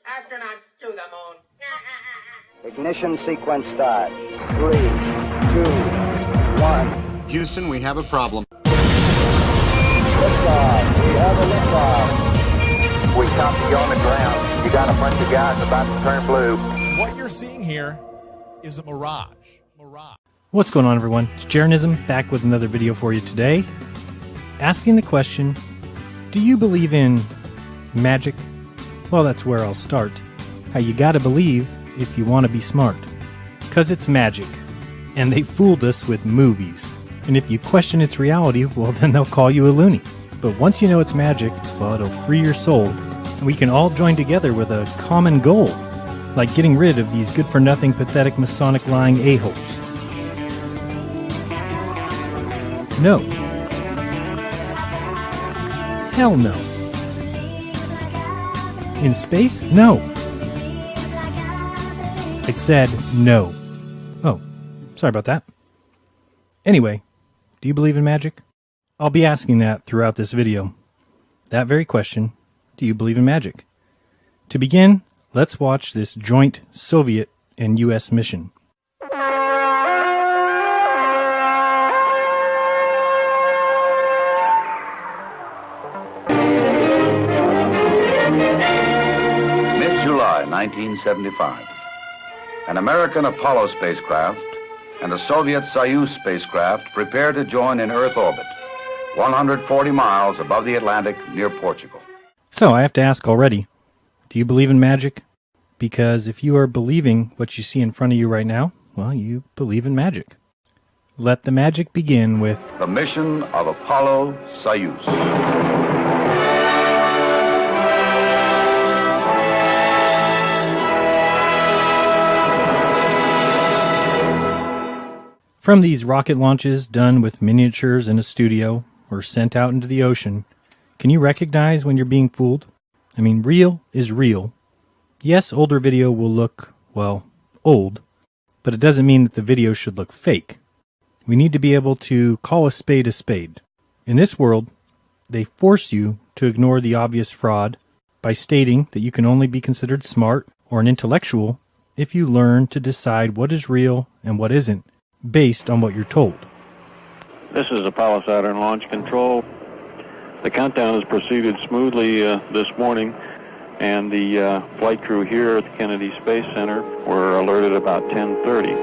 Astronauts to the moon. Ignition sequence start. 3, 2, 1. Houston, we have a problem. Liftoff. We have a liftoff. We copy you on the ground. You got a bunch of guys about to turn blue. What you're seeing here is a mirage. What's going on, everyone? It's Jeranism, back with another video for you today. Asking the question, do you believe in magic? Well, that's where I'll start. How you gotta believe if you want to be smart. 'Cause it's magic. And they fooled us with movies. And if you question its reality, well, then they'll call you a loony. But once you know it's magic, well, it'll free your soul. And we can all join together with a common goal. Like getting rid of these good-for-nothing, pathetic, Masonic lying a-holes. No. Hell no. In space? No. I said no. Oh, sorry about that. Anyway, do you believe in magic? I'll be asking that throughout this video. That very question, do you believe in magic? To begin, let's watch this joint Soviet and U.S. mission. Mid-July 1975. An American Apollo spacecraft and a Soviet Soyuz spacecraft prepare to join in Earth orbit, 140 miles above the Atlantic near Portugal. So I have to ask already, do you believe in magic? Because if you are believing what you see in front of you right now, well, you believe in magic. Let the magic begin with the mission of Apollo Soyuz. From these rocket launches done with miniatures in a studio or sent out into the ocean, can you recognize when you're being fooled? I mean, real is real. Yes, older video will look, well, old, but it doesn't mean that the video should look fake. We need to be able to call a spade a spade. In this world, they force you to ignore the obvious fraud by stating that you can only be considered smart or an intellectual if you learn to decide what is real and what isn't, based on what you're told. This is Apollo Saturn Launch Control. The countdown has proceeded smoothly this morning, and the flight crew here at the Kennedy Space Center were alerted about 10:30.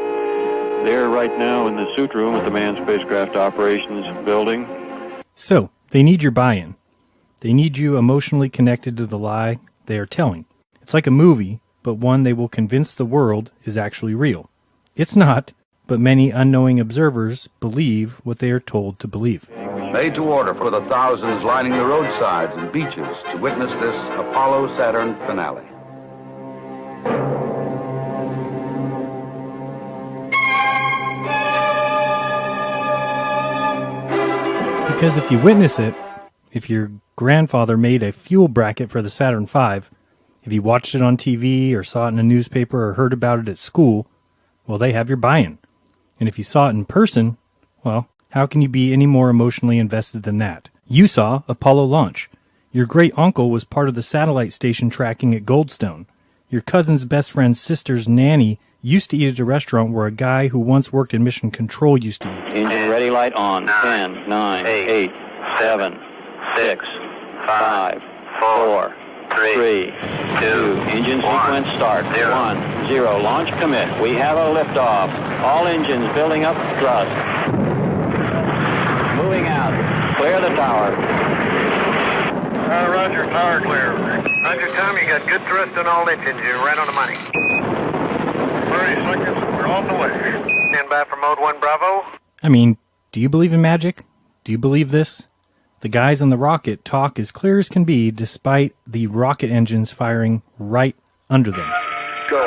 They're right now in the suit room at the Manned Spacecraft Operations Building. So, they need your buy-in. They need you emotionally connected to the lie they are telling. It's like a movie, but one they will convince the world is actually real. It's not, but many unknowing observers believe what they are told to believe. Made to order for the thousands lining the roadsides and beaches to witness this Apollo Saturn finale. Because if you witness it, if your grandfather made a fuel bracket for the Saturn V, if you watched it on TV or saw it in a newspaper or heard about it at school, well, they have your buy-in. And if you saw it in person, well, how can you be any more emotionally invested than that? You saw Apollo launch. Your great-uncle was part of the satellite station tracking at Goldstone. Your cousin's best friend's sister's nanny used to eat at a restaurant where a guy who once worked in mission control used to eat. Engine ready, light on. 10, 9, 8, 7, 6, 5, 4, 3, 2. Engine sequence start. 1, 0. Launch commit. We have a liftoff. All engines building up thrust. Moving out. Clear the tower. Roger, tower clear. Roger, Tom, you got good thrust on all engines. You're right on the money. 30 seconds. We're on the way. Stand by for mode 1, Bravo. I mean, do you believe in magic? Do you believe this? The guys on the rocket talk as clear as can be despite the rocket engines firing right under them. Go.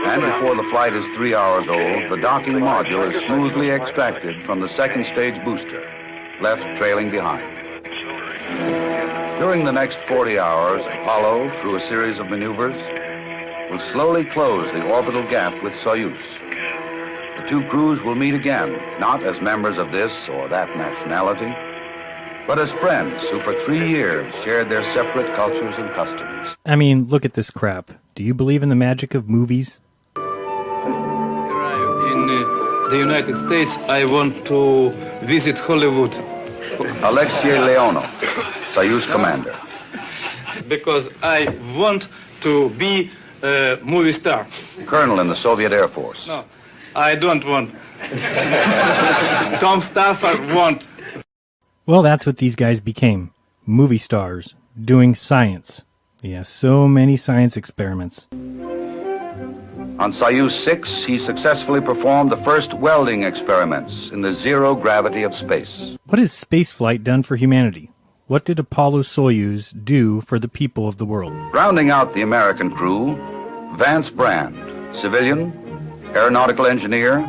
And before the flight is 3 hours old, the docking module is smoothly extracted from the second stage booster, left trailing behind. During the next 40 hours, Apollo, through a series of maneuvers, will slowly close the orbital gap with Soyuz. The two crews will meet again, not as members of this or that nationality, but as friends who for 3 years shared their separate cultures and customs. I mean, look at this crap. Do you believe in the magic of movies? In the United States, I want to visit Hollywood. Alexei Leonov, Soyuz commander. Because I want to be a movie star. Colonel in the Soviet Air Force. No, I don't want. Tom Stafford want. Well, that's what these guys became. Movie stars, doing science. Yeah, so many science experiments. On Soyuz 6, he successfully performed the first welding experiments in the zero gravity of space. What has spaceflight done for humanity? What did Apollo-Soyuz do for the people of the world? Rounding out the American crew, Vance Brand, civilian, aeronautical engineer,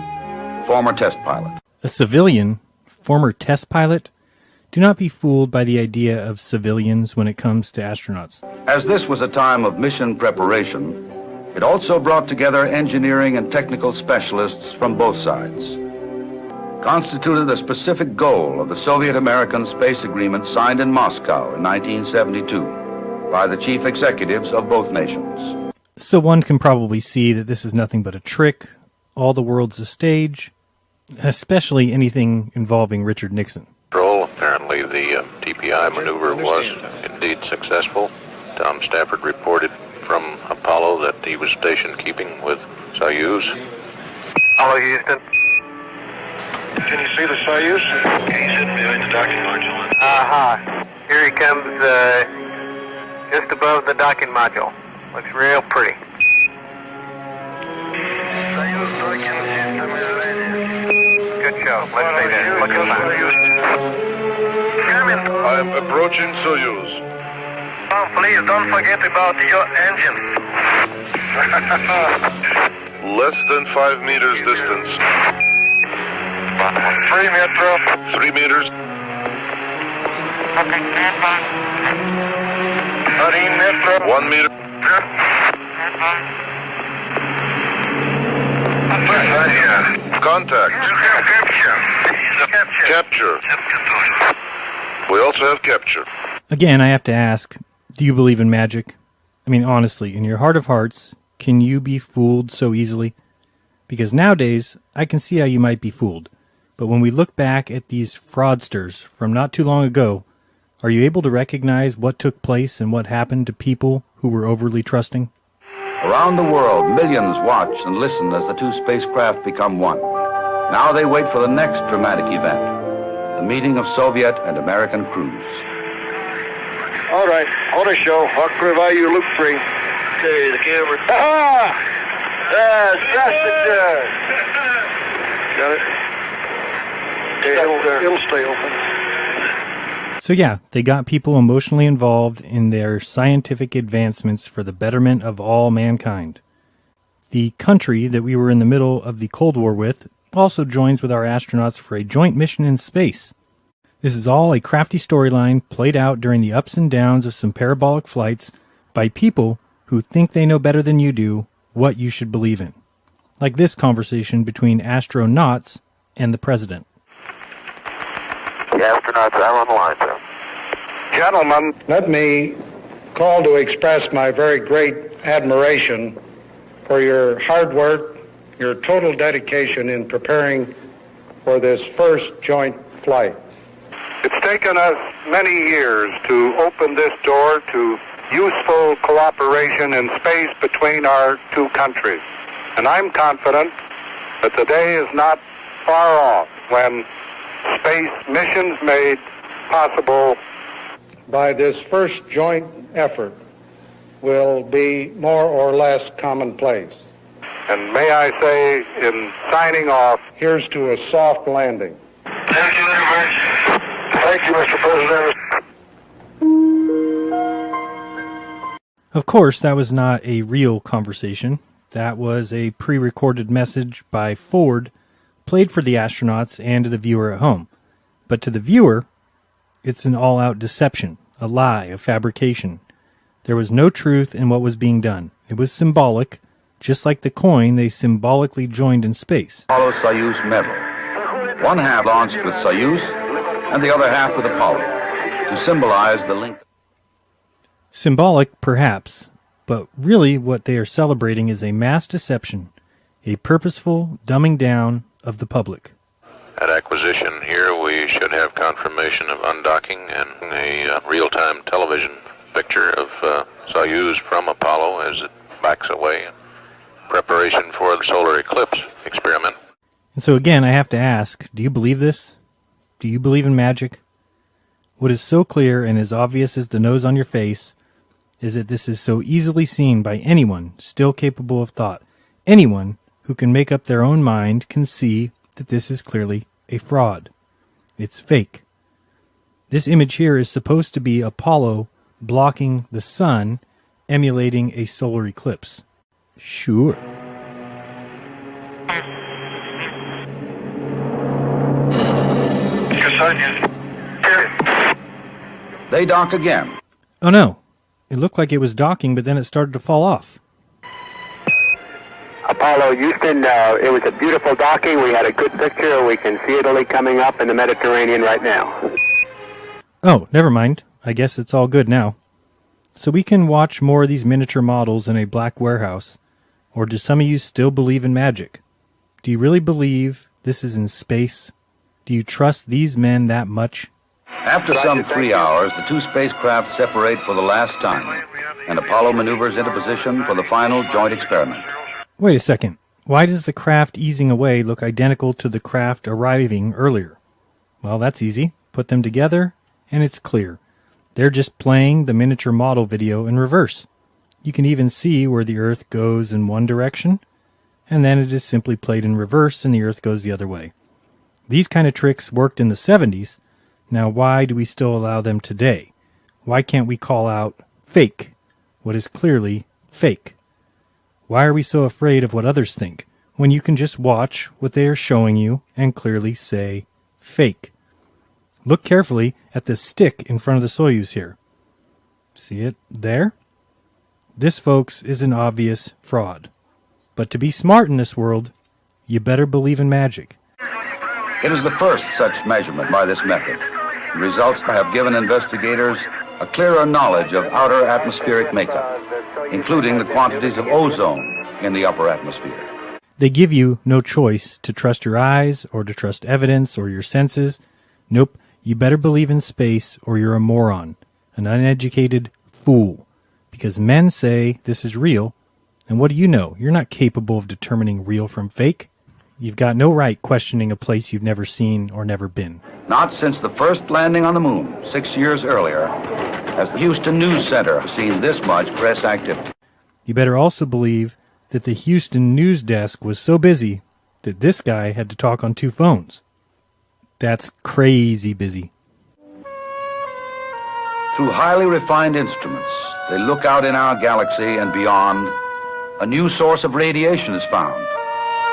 former test pilot. A civilian? Former test pilot? Do not be fooled by the idea of civilians when it comes to astronauts. As this was a time of mission preparation, it also brought together engineering and technical specialists from both sides. Constituted a specific goal of the Soviet-American space agreement signed in Moscow in 1972 by the chief executives of both nations. So one can probably see that this is nothing but a trick. All the world's a stage, especially anything involving Richard Nixon. Apparently the TPI maneuver was indeed successful. Tom Stafford reported from Apollo that he was station keeping with Soyuz. Hello, Houston. Can you see the Soyuz? He's hidden behind the docking module. Here he comes, just above the docking module. Looks real pretty. Good show. Let's stay there. Look at that. I'm approaching Soyuz. Oh, please don't forget about your engine. Less than 5 meters distance. 3 meters. 3 meters. 13 meters. 1 meter. Contact. Capture. We also have capture. Again, I have to ask, do you believe in magic? I mean, honestly, in your heart of hearts, can you be fooled so easily? Because nowadays, I can see how you might be fooled. But when we look back at these fraudsters from not too long ago, are you able to recognize what took place and what happened to people who were overly trusting? Around the world, millions watch and listen as the two spacecraft become one. Now they wait for the next dramatic event, the meeting of Soviet and American crews. All right, auto show. Hawk Value, Loop 3. Okay, the camera. Ah! Got it? Okay, it'll stay open. So yeah, they got people emotionally involved in their scientific advancements for the betterment of all mankind. The country that we were in the middle of the Cold War with also joins with our astronauts for a joint mission in space. This is all a crafty storyline played out during the ups and downs of some parabolic flights by people who think they know better than you do what you should believe in. Like this conversation between astronauts and the president. The astronauts are on the line, sir. Gentlemen, let me call to express my very great admiration for your hard work, your total dedication in preparing for this first joint flight. It's taken us many years to open this door to useful cooperation in space between our two countries. And I'm confident that the day is not far off when space missions made possible by this first joint effort will be more or less commonplace. And may I say, in signing off, here's to a soft landing. Thank you very much. Thank you, Mr. President. Of course, that was not a real conversation. That was a pre-recorded message by Ford, played for the astronauts and to the viewer at home. But to the viewer, it's an all-out deception, a lie, a fabrication. There was no truth in what was being done. It was symbolic, just like the coin they symbolically joined in space. Apollo-Soyuz medal. One half launched with Soyuz and the other half with Apollo. to symbolize the link. Symbolic, perhaps, but really what they are celebrating is a mass deception, a purposeful dumbing down of the public. At acquisition here, we should have confirmation of undocking and a real-time television picture of Soyuz from Apollo as it backs away in preparation for the solar eclipse experiment. And so again, I have to ask, do you believe this? Do you believe in magic? What is so clear and as obvious as the nose on your face is that this is so easily seen by anyone still capable of thought. Anyone who can make up their own mind can see that this is clearly a fraud. It's fake. This image here is supposed to be Apollo blocking the sun, emulating a solar eclipse. Sure. They dock again. Oh no. It looked like it was docking, but then it started to fall off. Apollo, Houston, it was a beautiful docking. We had a good picture. We can see Italy coming up in the Mediterranean right now. Oh, never mind. I guess it's all good now. So we can watch more of these miniature models in a black warehouse. Or do some of you still believe in magic? Do you really believe this is in space? Do you trust these men that much? After some 3 hours, the two spacecraft separate for the last time, and Apollo maneuvers into position for the final joint experiment. Wait a second. Why does the craft easing away look identical to the craft arriving earlier? Well, that's easy. Put them together, and it's clear. They're just playing the miniature model video in reverse. You can even see where the Earth goes in one direction, and then it is simply played in reverse and the Earth goes the other way. These kind of tricks worked in the 70s. Now why do we still allow them today? Why can't we call out fake what is clearly fake? Why are we so afraid of what others think when you can just watch what they are showing you and clearly say fake? Look carefully at the stick in front of the Soyuz here. See it there? This, folks, is an obvious fraud. But to be smart in this world, you better believe in magic. It is the first such measurement by this method. The results have given investigators a clearer knowledge of outer atmospheric makeup, including the quantities of ozone in the upper atmosphere. They give you no choice to trust your eyes or to trust evidence or your senses. Nope, you better believe in space or you're a moron, an uneducated fool. Because men say this is real, and what do you know? You're not capable of determining real from fake. You've got no right questioning a place you've never seen or never been. Not since the first landing on the moon 6 years earlier has the Houston News Center seen this much press activity. You better also believe that the Houston news desk was so busy that this guy had to talk on 2 phones. That's crazy busy. Through highly refined instruments, they look out in our galaxy and beyond. A new source of radiation is found,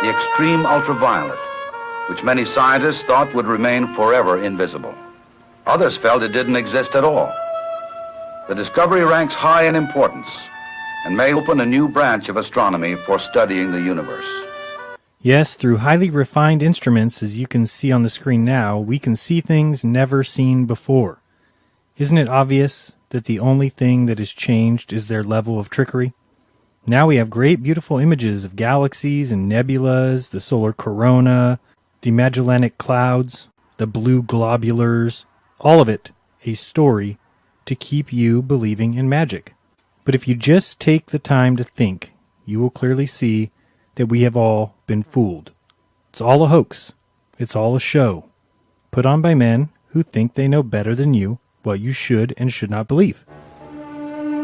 the extreme ultraviolet, which many scientists thought would remain forever invisible. Others felt it didn't exist at all. The discovery ranks high in importance and may open a new branch of astronomy for studying the universe. Yes, through highly refined instruments, as you can see on the screen now, we can see things never seen before. Isn't it obvious that the only thing that has changed is their level of trickery? Now we have great, beautiful images of galaxies and nebulas, the solar corona, the Magellanic Clouds, the blue globulars, all of it a story to keep you believing in magic. But if you just take the time to think, you will clearly see that we have all been fooled. It's all a hoax. It's all a show, put on by men who think they know better than you what you should and should not believe.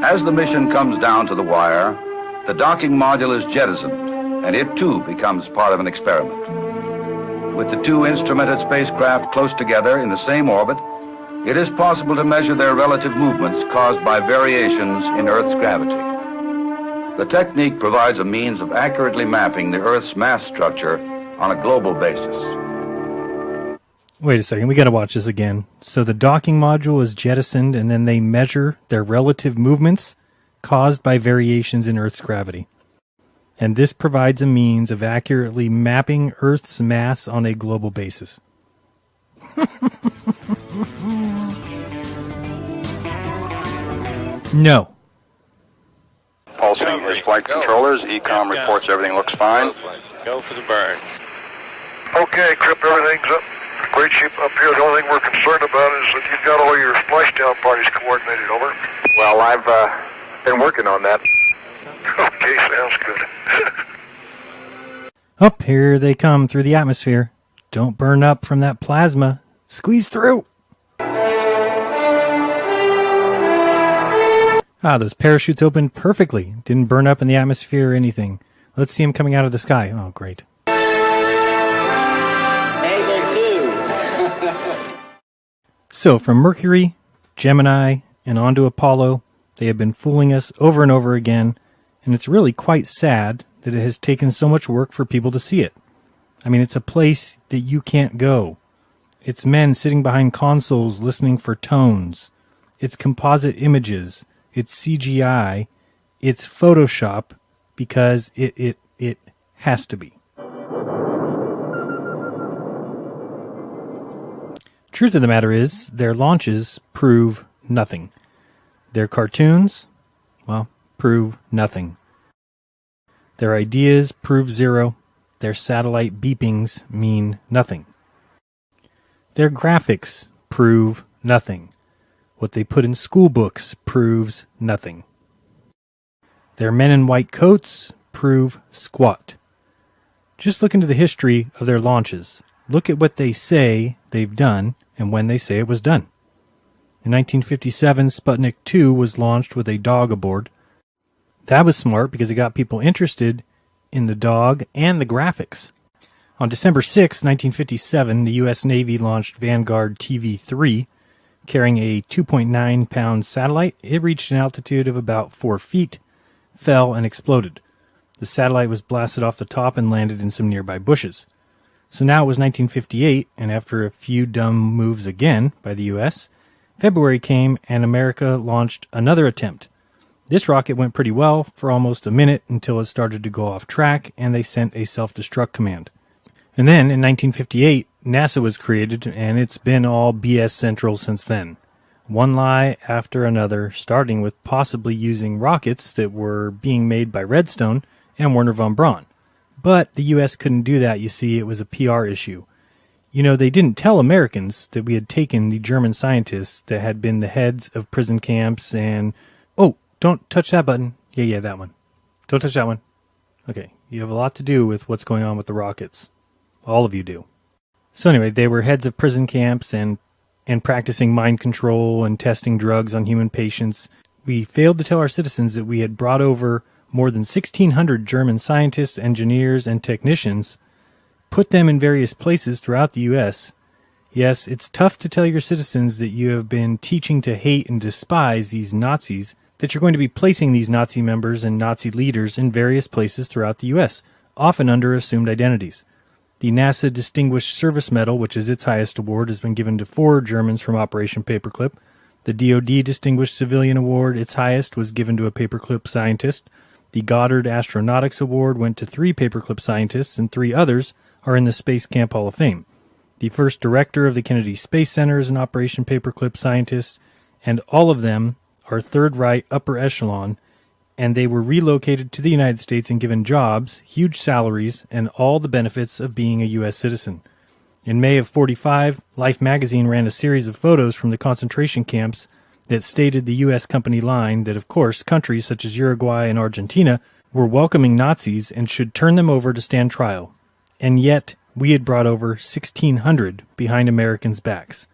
As the mission comes down to the wire, the docking module is jettisoned, and it too becomes part of an experiment. With the two instrumented spacecraft close together in the same orbit, it is possible to measure their relative movements caused by variations in Earth's gravity. The technique provides a means of accurately mapping the Earth's mass structure on a global basis. Wait a second, we gotta watch this again. So the docking module is jettisoned and then they measure their relative movements caused by variations in Earth's gravity. And this provides a means of accurately mapping Earth's mass on a global basis. No. Pulsing is flight controllers. ECOM reports everything looks fine. Go for the burn. Okay, Crip, everything's up. Great shape up here. The only thing we're concerned about is that you've got all your splashdown parties coordinated, over. Well, I've been working on that. Okay, sounds good. Up here they come through the atmosphere. Don't burn up from that plasma. Squeeze through. Those parachutes opened perfectly. Didn't burn up in the atmosphere or anything. Let's see them coming out of the sky. Oh, great. So, from Mercury, Gemini, and on to Apollo, they have been fooling us over and over again, and it's really quite sad that it has taken so much work for people to see it. I mean, it's a place that you can't go. It's men sitting behind consoles listening for tones. It's composite images. It's CGI. It's Photoshop, because it has to be. Truth of the matter is, their launches prove nothing. Their cartoons, well, prove nothing. Their ideas prove zero. Their satellite beepings mean nothing. Their graphics prove nothing. What they put in school books proves nothing. Their men in white coats prove squat. Just look into the history of their launches. Look at what they say they've done and when they say it was done. In 1957, Sputnik 2 was launched with a dog aboard. That was smart because it got people interested in the dog and the graphics. On December 6, 1957, the U.S. Navy launched Vanguard TV-3, carrying a 2.9-pound satellite. It reached an altitude of about 4 feet, fell, and exploded. The satellite was blasted off the top and landed in some nearby bushes. So now it was 1958, and after a few dumb moves again by the U.S., February came and America launched another attempt. This rocket went pretty well for almost a minute until it started to go off track and they sent a self-destruct command. And then in 1958, NASA was created and it's been all BS central since then. One lie after another, starting with possibly using rockets that were being made by Redstone and Werner von Braun. But the U.S. couldn't do that, you see. It was a PR issue. You know, they didn't tell Americans that we had taken the German scientists that had been the heads of prison camps and... Oh, don't touch that button. Yeah, that one. Don't touch that one. Okay, you have a lot to do with what's going on with the rockets. All of you do. So anyway, they were heads of prison camps and practicing mind control and testing drugs on human patients. We failed to tell our citizens that we had brought over more than 1,600 German scientists, engineers, and technicians, put them in various places throughout the U.S. Yes, it's tough to tell your citizens that you have been teaching to hate and despise these Nazis, that you're going to be placing these Nazi members and Nazi leaders in various places throughout the U.S., often under assumed identities. The NASA Distinguished Service Medal, which is its highest award, has been given to 4 Germans from Operation Paperclip. The DoD Distinguished Civilian Award, its highest, was given to a paperclip scientist. The Goddard Astronautics Award went to 3 paperclip scientists, and 3 others are in the Space Camp Hall of Fame. The first director of the Kennedy Space Center is an Operation Paperclip scientist, and all of them are third right upper echelon, and they were relocated to the United States and given jobs, huge salaries, and all the benefits of being a U.S. citizen. In May of '45, Life magazine ran a series of photos from the concentration camps that stated the U.S. company line that, of course, countries such as Uruguay and Argentina were welcoming Nazis and should turn them over to stand trial. And yet, we had brought over 1,600 behind Americans' backs.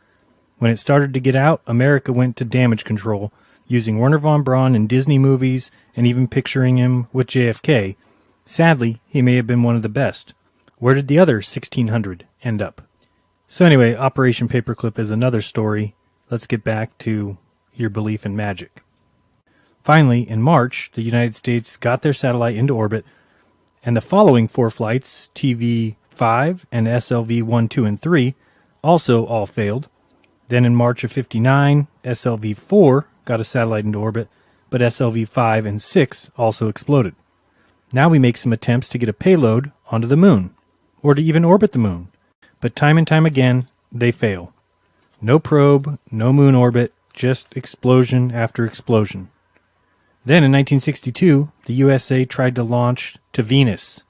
When it started to get out, America went to damage control, using Werner von Braun in Disney movies and even picturing him with JFK. Sadly, he may have been one of the best. Where did the other 1,600 end up? So anyway, Operation Paperclip is another story. Let's get back to your belief in magic. Finally, in March, the United States got their satellite into orbit, and the following 4 flights, TV-5 and SLV-1, 2, and 3, also all failed. Then in March of '59, SLV-4 got a satellite into orbit, but SLV-5 and 6 also exploded. Now we make some attempts to get a payload onto the moon, or to even orbit the moon. But time and time again, they fail. No probe, no moon orbit, just explosion after explosion. Then in 1962, the USA tried to launch to Venus.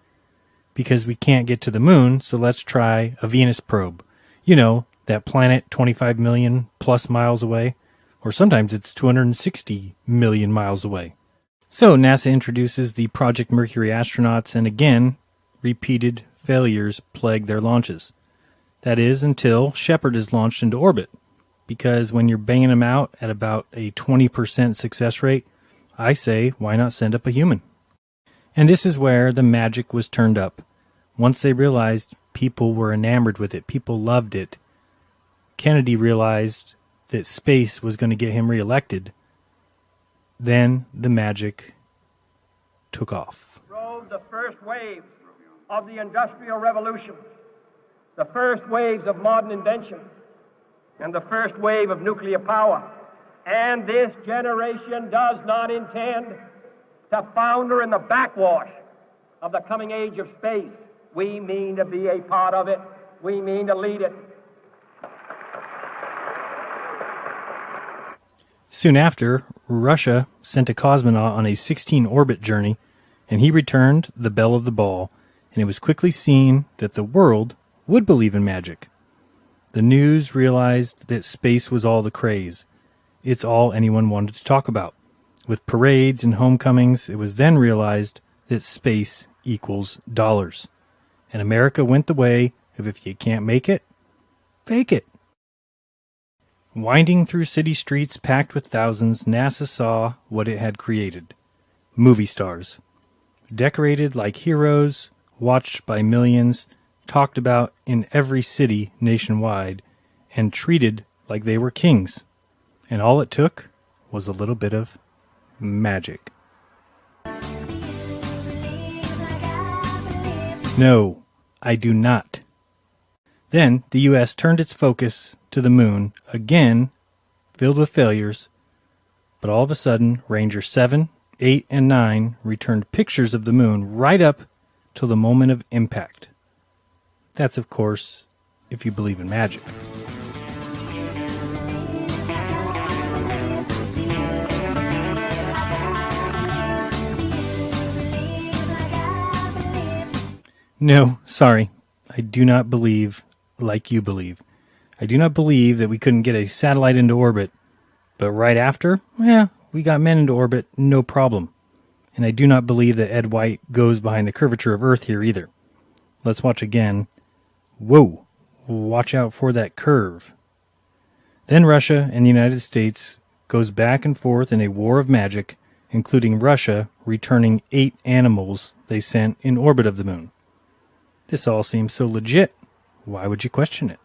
Because we can't get to the moon, so let's try a Venus probe. You know, that planet 25 million plus miles away. Or sometimes it's 260 million miles away. So NASA introduces the Project Mercury astronauts, and again, repeated failures plague their launches. That is, until Shepard is launched into orbit. Because when you're banging them out at about a 20% success rate, I say, why not send up a human? And this is where the magic was turned up. Once they realized people were enamored with it, people loved it, Kennedy realized that space was going to get him reelected. Then the magic took off. Drove the first wave of the Industrial Revolution, the first waves of modern invention, and the first wave of nuclear power. And this generation does not intend to founder in the backwash of the coming age of space. We mean to be a part of it. We mean to lead it. Soon after, Russia sent a cosmonaut on a 16-orbit journey, and he returned the belle of the ball, and it was quickly seen that the world would believe in magic. The news realized that space was all the craze. It's all anyone wanted to talk about. With parades and homecomings, it was then realized that space equals dollars. And America went the way of if you can't make it, fake it. Winding through city streets packed with thousands, NASA saw what it had created. Movie stars. Decorated like heroes, watched by millions, talked about in every city nationwide, and treated like they were kings. And all it took was a little bit of magic. No, I do not. Then the U.S. turned its focus to the moon, again filled with failures, but all of a sudden Ranger 7, 8, and 9 returned pictures of the moon right up till the moment of impact. That's, of course, if you believe in magic. No, sorry. I do not believe like you believe. I do not believe that we couldn't get a satellite into orbit, but right after, we got men into orbit, no problem. And I do not believe that Ed White goes behind the curvature of Earth here either. Let's watch again. Whoa, watch out for that curve. Then Russia and the United States goes back and forth in a war of magic, including Russia returning 8 animals they sent in orbit of the moon. This all seems so legit. Why would you question it?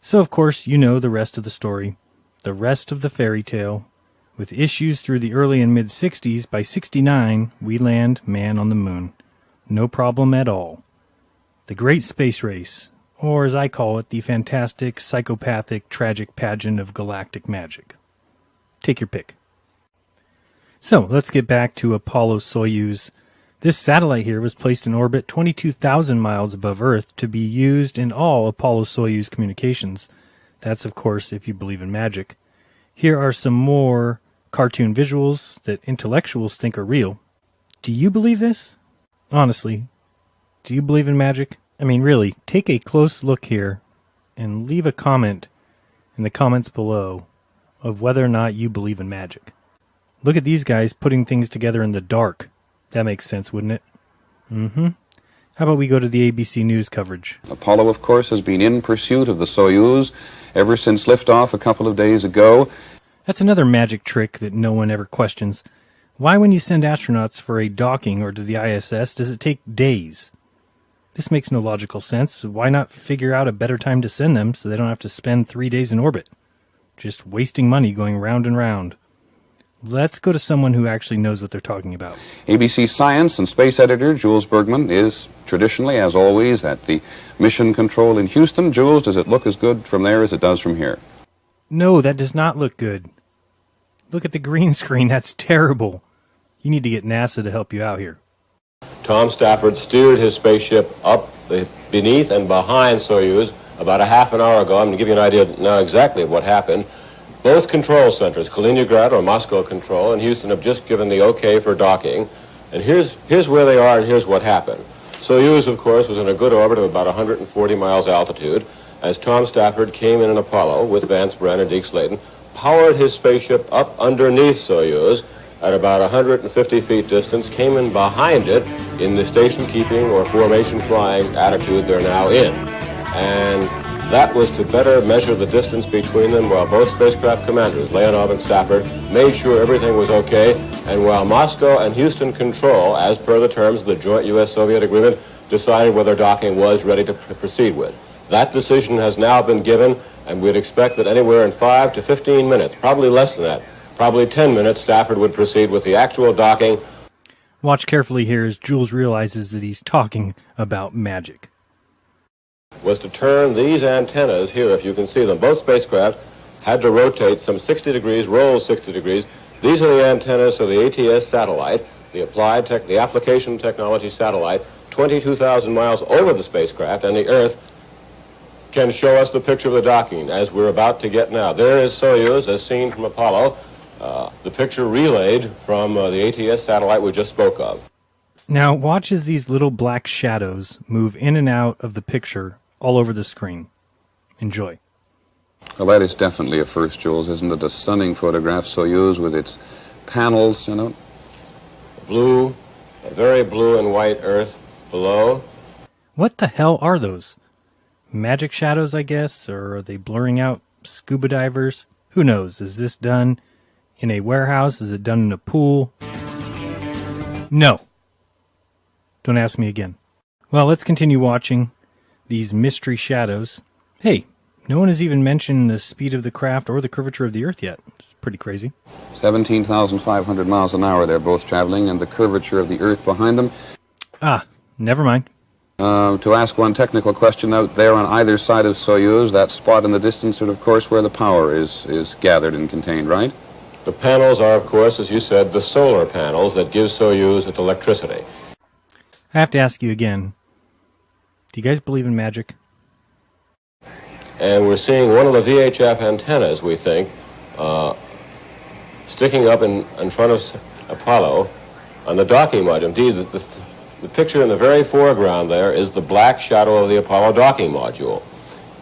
So, of course, you know the rest of the story, the rest of the fairy tale. With issues through the early and mid-60s, by 69, we land man on the moon. No problem at all. The Great Space Race, or as I call it, the fantastic, psychopathic, tragic pageant of galactic magic. Take your pick. So, let's get back to Apollo-Soyuz. This satellite here was placed in orbit 22,000 miles above Earth to be used in all Apollo-Soyuz communications. That's, of course, if you believe in magic. Here are some more cartoon visuals that intellectuals think are real. Do you believe this? Honestly, do you believe in magic? I mean, really, take a close look here and leave a comment in the comments below of whether or not you believe in magic. Look at these guys putting things together in the dark. That makes sense, wouldn't it? How about we go to the ABC News coverage? Apollo, of course, has been in pursuit of the Soyuz ever since liftoff a couple of days ago. That's another magic trick that no one ever questions. Why, when you send astronauts for a docking or to the ISS, does it take days? This makes no logical sense. Why not figure out a better time to send them so they don't have to spend 3 days in orbit? Just wasting money going round and round. Let's go to someone who actually knows what they're talking about. ABC Science and Space Editor Jules Bergman is traditionally, as always, at the Mission Control in Houston. Jules, does it look as good from there as it does from here? No, that does not look good. Look at the green screen. That's terrible. You need to get NASA to help you out here. Tom Stafford steered his spaceship up beneath and behind Soyuz about a half an hour ago. I'm going to give you an idea now exactly of what happened. Both control centers, Kaliningrad or Moscow Control and Houston, have just given the okay for docking. And here's where they are and here's what happened. Soyuz, of course, was in a good orbit of about 140 miles altitude as Tom Stafford came in an Apollo with Vance Brenn and Deke Slayton, powered his spaceship up underneath Soyuz at about 150 feet distance, came in behind it in the station keeping or formation flying attitude they're now in. And that was to better measure the distance between them while both spacecraft commanders, Leonov and Stafford, made sure everything was okay, and while Moscow and Houston Control, as per the terms of the joint U.S.-Soviet agreement, decided whether docking was ready to proceed with. That decision has now been given, and we'd expect that anywhere in 5 to 15 minutes, probably less than that, probably 10 minutes, Stafford would proceed with the actual docking. Watch carefully here as Jules realizes that he's talking about magic. Was to turn these antennas here, if you can see them. Both spacecraft had to rotate some 60 degrees, roll 60 degrees. These are the antennas of the ATS satellite, the application technology satellite, 22,000 miles over the spacecraft, and the Earth can show us the picture of the docking, as we're about to get now. There is Soyuz, as seen from Apollo, the picture relayed from the ATS satellite we just spoke of. Now watch as these little black shadows move in and out of the picture all over the screen. Enjoy. Well, that is definitely a first, Jules, isn't it? A stunning photograph, Soyuz, with its panels, you know. Blue, a very blue and white Earth below. What the hell are those? Magic shadows, I guess? Or are they blurring out scuba divers? Who knows? Is this done in a warehouse? Is it done in a pool? No. Don't ask me again. Well, let's continue watching these mystery shadows. Hey, no one has even mentioned the speed of the craft or the curvature of the Earth yet. It's pretty crazy. 17,500 miles an hour they're both traveling, and the curvature of the Earth behind them. Ah, never mind. To ask one technical question, out there on either side of Soyuz, that spot in the distance is, of course, where the power is gathered and contained, right? The panels are, of course, as you said, the solar panels that give Soyuz its electricity. I have to ask you again. Do you guys believe in magic? And we're seeing one of the VHF antennas, we think, sticking up in front of Apollo on the docking module. Indeed, the picture in the very foreground there is the black shadow of the Apollo docking module.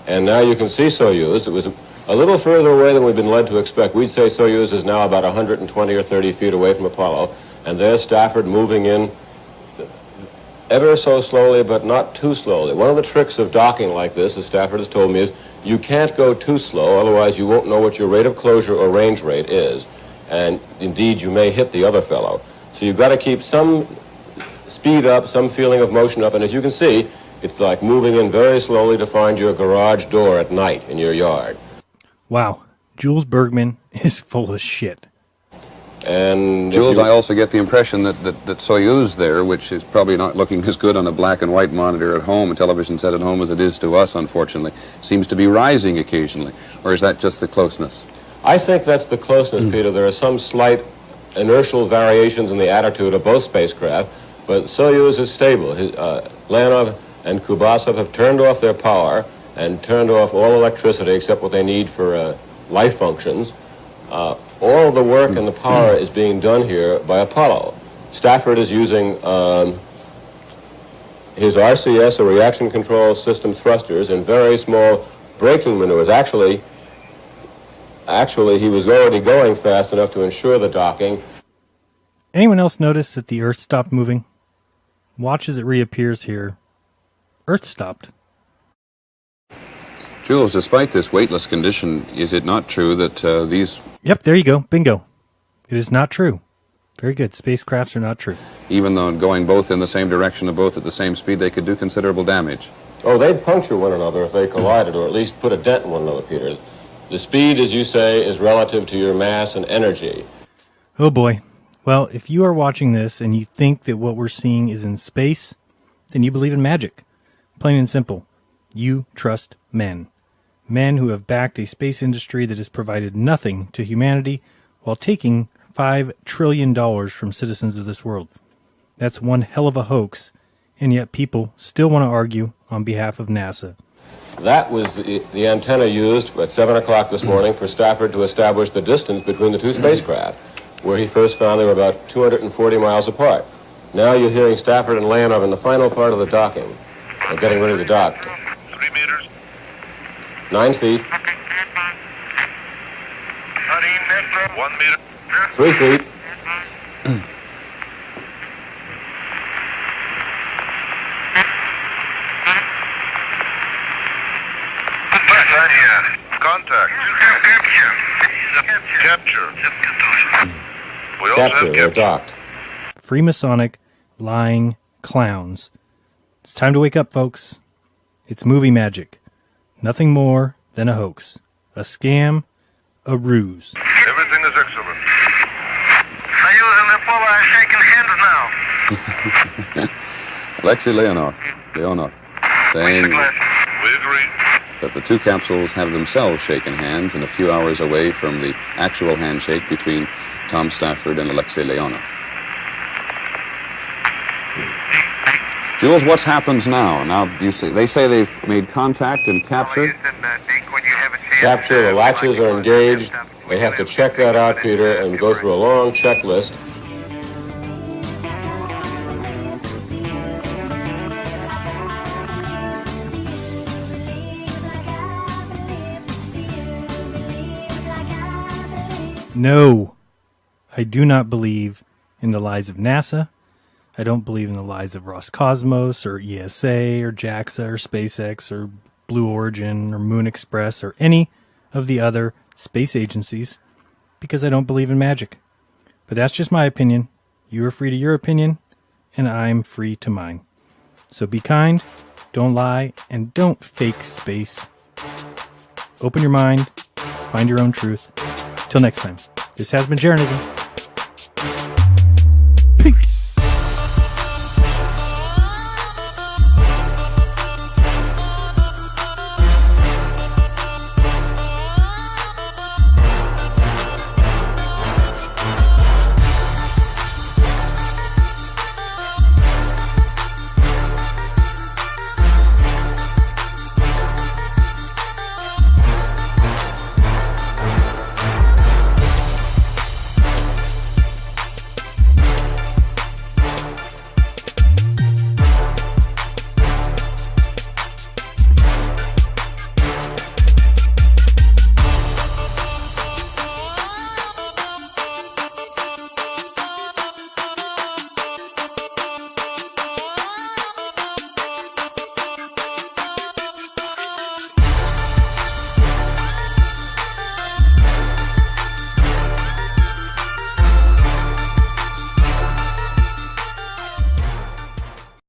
And now you can see Soyuz. It was a little further away than we've been led to expect. We'd say Soyuz is now about 120 or 30 feet away from Apollo. And there's Stafford moving in ever so slowly, but not too slowly. One of the tricks of docking like this, as Stafford has told me, is you can't go too slow, otherwise you won't know what your rate of closure or range rate is. And indeed, you may hit the other fellow. So you've got to keep some speed up, some feeling of motion up, and as you can see, it's like moving in very slowly to find your garage door at night in your yard. Wow, Jules Bergman is full of shit. And Jules, I also get the impression that Soyuz there, which is probably not looking as good on a black and white monitor at home, a television set at home, as it is to us, unfortunately, seems to be rising occasionally. Or is that just the closness? I think that's the closeness, Peter. There are some slight inertial variations in the attitude of both spacecraft, but Soyuz is stable. Leonov and Kubasov have turned off their power and turned off all electricity except what they need for life functions. All the work and the power is being done here by Apollo. Stafford is using his RCS, or reaction control system thrusters, in very small braking maneuvers. Actually, he was already going fast enough to ensure the docking. Anyone else notice that the Earth stopped moving? Watch as it reappears here. Earth stopped. Jules, despite this weightless condition, is it not true that these... Yep, there you go. Bingo. It is not true. Very good. Spacecrafts are not true. Even though going both in the same direction and both at the same speed, they could do considerable damage. Oh, they'd puncture one another if they collided, or at least put a dent in one another, Peter. The speed, as you say, is relative to your mass and energy. Oh boy. Well, if you are watching this and you think that what we're seeing is in space, then you believe in magic. Plain and simple. You trust men. Men who have backed a space industry that has provided nothing to humanity while taking $5 trillion from citizens of this world. That's one hell of a hoax, and yet people still want to argue on behalf of NASA. That was the antenna used at 7 o'clock this morning for Stafford to establish the distance between the two spacecraft, where he first found they were about 240 miles apart. Now you're hearing Stafford and Leonov in the final part of the docking. They're getting ready to dock. 3 meters. 9 feet. 1 meter. 3 feet. Contact. Capture. We also Capture, have they're docked. Freemasonic, lying clowns. It's time to wake up, folks. It's movie magic. Nothing more than a hoax. A scam, a ruse. Everything is excellent. Soyuz and Apollo are shaking hands now. Alexei Leonov saying We agree. that the two capsules have themselves shaken hands and a few hours away from the actual handshake between Tom Stafford and Alexei Leonov. Jules, what happens now? Now, you see, they say they've made contact and captured. Capture, the latches are engaged. They have to check that out, Peter, and go through a long checklist. No, I do not believe in the lies of NASA. I don't believe in the lies of Roscosmos or ESA or JAXA or SpaceX or Blue Origin or Moon Express or any of the other space agencies because I don't believe in magic. But that's just my opinion. You are free to your opinion, and I'm free to mine. So be kind, don't lie, and don't fake space. Open your mind, find your own truth. Till next time, this has been Jeranism.